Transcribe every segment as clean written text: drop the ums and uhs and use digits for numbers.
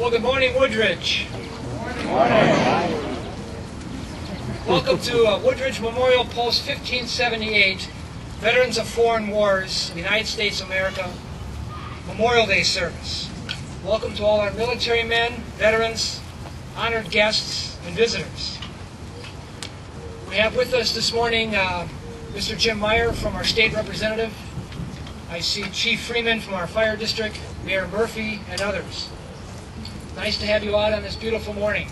Well, good morning, Woodridge. Good morning. Welcome to Woodridge Memorial Post 1578, Veterans of Foreign Wars, the United States of America, Memorial Day service. Welcome to all our military men, veterans, honored guests, and visitors. We have with us this morning Mr. Jim Meyer from our state representative. I see Chief Freeman from our fire district, Mayor Murphy, and others. Nice to have you out on this beautiful morning.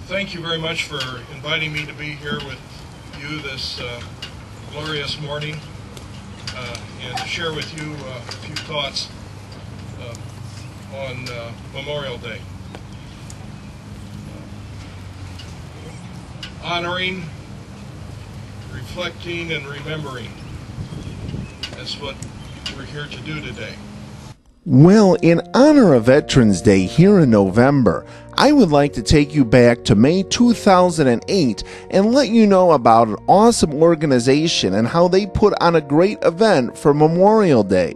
Thank you very much for inviting me to be here with you this glorious morning and to share with you a few thoughts on Memorial Day. Honoring, reflecting, and remembering. That's what we're here to do today. Well, in honor of Veterans Day here in November, I would like to take you back to May 2008 and let you know about an awesome organization and how they put on a great event for Memorial Day.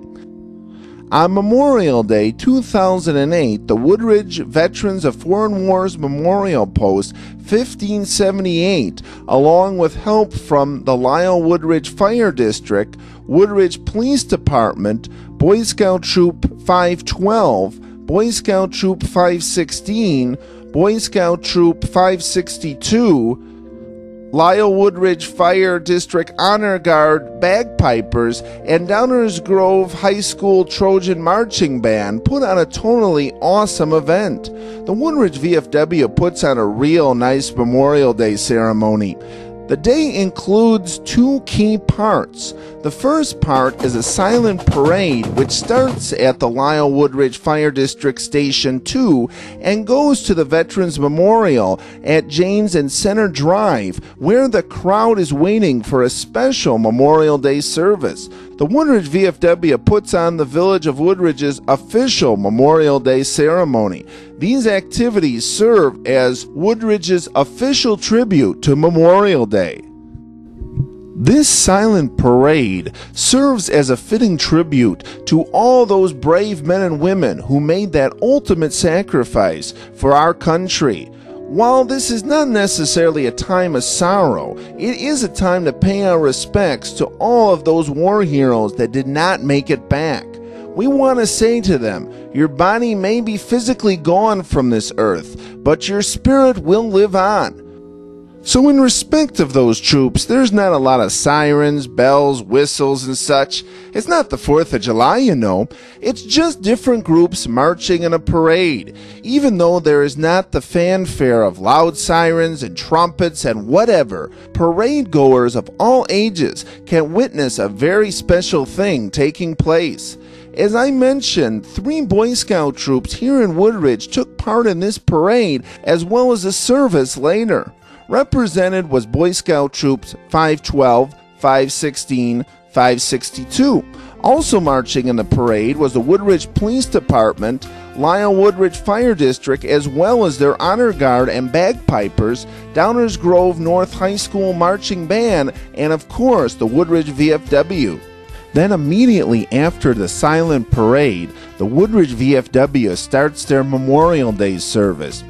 On Memorial Day 2008, the Woodridge Veterans of Foreign Wars Memorial Post 1578, along with help from the Lyle Woodridge Fire District, Woodridge Police Department, Boy Scout Troop 512, Boy Scout Troop 516, Boy Scout Troop 562, Lyle Woodridge Fire District Honor Guard Bagpipers, and Downers Grove High School Trojan Marching Band put on a totally awesome event. The Woodridge VFW puts on a real nice Memorial Day ceremony. The day includes two key parts. The first part is a silent parade which starts at the Lyle Woodridge Fire District Station 2 and goes to the Veterans Memorial at Janes and Center Drive, where the crowd is waiting for a special Memorial Day service. The Woodridge VFW puts on the Village of Woodridge's official Memorial Day ceremony. These activities serve as Woodridge's official tribute to Memorial Day. This silent parade serves as a fitting tribute to all those brave men and women who made that ultimate sacrifice for our country. While this is not necessarily a time of sorrow, it is a time to pay our respects to all of those war heroes that did not make it back. We want to say to them, your body may be physically gone from this earth, but your spirit will live on. So in respect of those troops, there's not a lot of sirens, bells, whistles, and such. It's not the 4th of July, you know. It's just different groups marching in a parade, even though there is not the fanfare of loud sirens and trumpets and whatever. Parade goers of all ages can witness a very special thing taking place. As I mentioned, 3 Boy Scout troops here in Woodridge took part in this parade as well as a service later. Represented was Boy Scout Troops 512, 516, 562. Also marching in the parade was the Woodridge Police Department, Lyle Woodridge Fire District, as well as their Honor Guard and Bagpipers, Downers Grove North High School Marching Band, and of course the Woodridge VFW. Then immediately after the silent parade, the Woodridge VFW starts their Memorial Day service.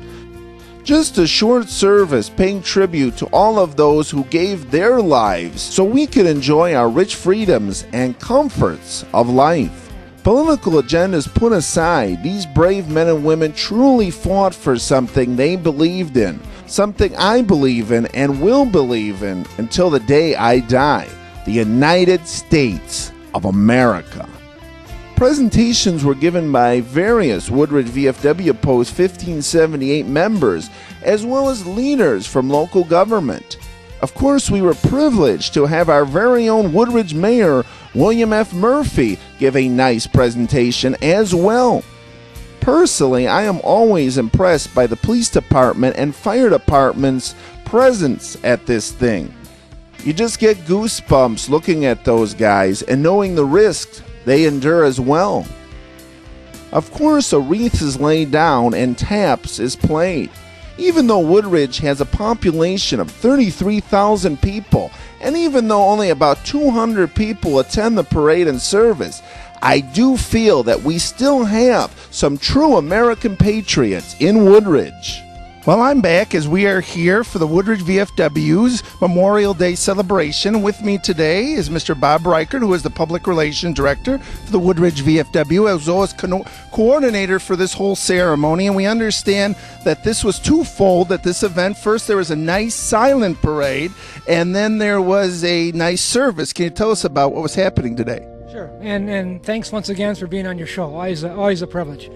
Just a short service paying tribute to all of those who gave their lives so we could enjoy our rich freedoms and comforts of life. Political agendas put aside, these brave men and women truly fought for something they believed in, something I believe in and will believe in until the day I die, the United States of America. Presentations were given by various Woodridge VFW Post 1578 members, as well as leaders from local government. Of course, we were privileged to have our very own Woodridge Mayor, William F. Murphy, give a nice presentation as well. Personally, I am always impressed by the police department and fire department's presence at this thing. You just get goosebumps looking at those guys and knowing the risks they endure as well. Of course, a wreath is laid down and taps is played. Even though Woodridge has a population of 33,000 people, and even though only about 200 people attend the parade and service, I do feel that we still have some true American patriots in Woodridge. Well, I'm back as we are here for the Woodridge VFW's Memorial Day celebration. With me today is Mr. Bob Reichert, who is the Public Relations Director for the Woodridge VFW, as well as coordinator for this whole ceremony. And we understand that this was twofold at this event. First, there was a nice silent parade, and then there was a nice service. Can you tell us about what was happening today? Sure, and thanks once again for being on your show. Always a privilege.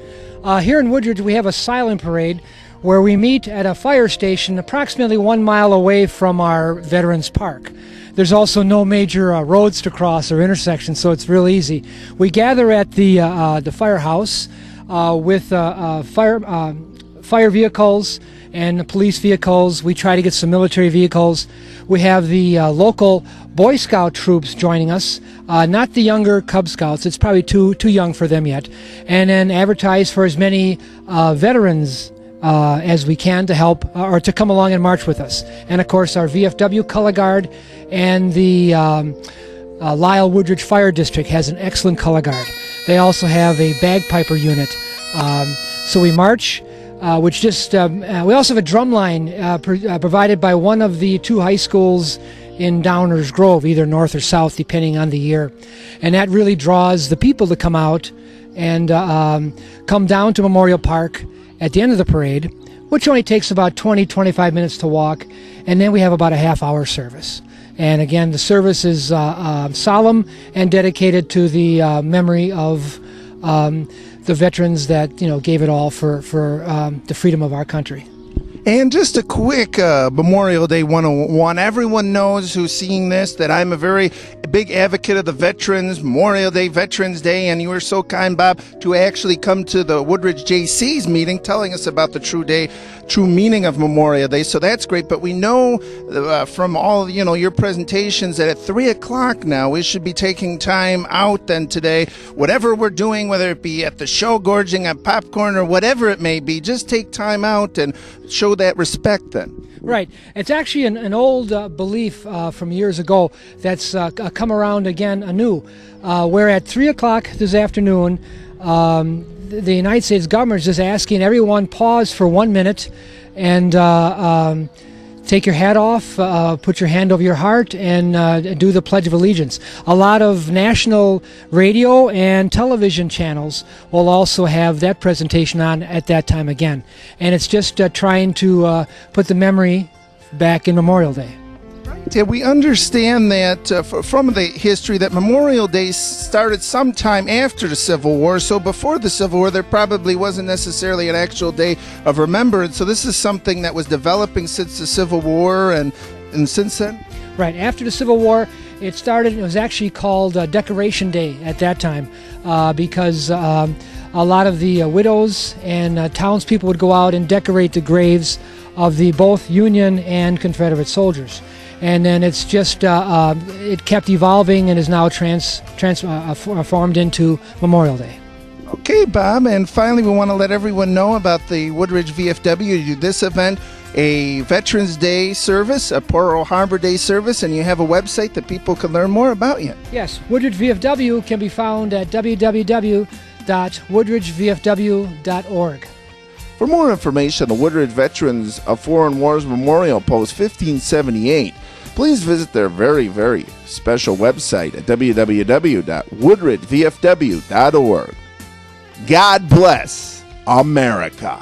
Here in Woodridge, we have a silent parade where we meet at a fire station approximately 1 mile away from our Veterans Park. There's also no major roads to cross or intersections, so it's real easy. We gather at the firehouse with fire vehicles and police vehicles. We try to get some military vehicles. We have the local Boy Scout troops joining us, not the younger Cub Scouts. It's probably too young for them yet. And then advertise for as many veterans as we can to help or to come along and march with us. And of course our VFW Color Guard and the Lisle Woodridge Fire District has an excellent color guard. They also have a bagpiper unit. So we march, which just, we also have a drum line provided by one of the two high schools in Downers Grove, either north or south, depending on the year. And that really draws the people to come out and come down to Memorial Park at the end of the parade, which only takes about 20-25 minutes to walk, and then we have about a half-hour service. And again, the service is solemn and dedicated to the memory of the veterans that gave it all for the freedom of our country. And just a quick Memorial Day 101. Everyone knows who's seeing this that I'm a very big advocate of the veterans, Memorial Day, Veterans Day, and you were so kind, Bob, to actually come to the Woodridge JC's meeting telling us about the true meaning of Memorial Day. So that's great. But we know from all your presentations that at 3 o'clock now we should be taking time out then today. Whatever we're doing, whether it be at the show, gorging on popcorn or whatever it may be, just take time out and show that respect then. Right. It's actually an old belief from years ago that's come around again anew, where at 3 o'clock this afternoon, the United States government is just asking everyone pause for 1 minute and take your hat off, put your hand over your heart, and do the Pledge of Allegiance. A lot of national radio and television channels will also have that presentation on at that time again. And it's just trying to put the memory back in Memorial Day. Yeah, we understand that from the history that Memorial Day started sometime after the Civil War. So before the Civil War, there probably wasn't necessarily an actual day of remembrance. So this is something that was developing since the Civil War and since then? Right. After the Civil War, it started, it was actually called Decoration Day at that time because a lot of the widows and townspeople would go out and decorate the graves of the both Union and Confederate soldiers. And then it's just, it kept evolving and is now transformed into Memorial Day. Okay, Bob, and finally we want to let everyone know about the Woodridge VFW. You do this event, a Veterans Day service, a Pearl Harbor Day service, and you have a website that people can learn more about you. Yes, Woodridge VFW can be found at www.woodridgevfw.org. For more information on the Woodridge Veterans of Foreign Wars Memorial Post 1578, please visit their very, very special website at www.woodridgevfw.org. God bless America.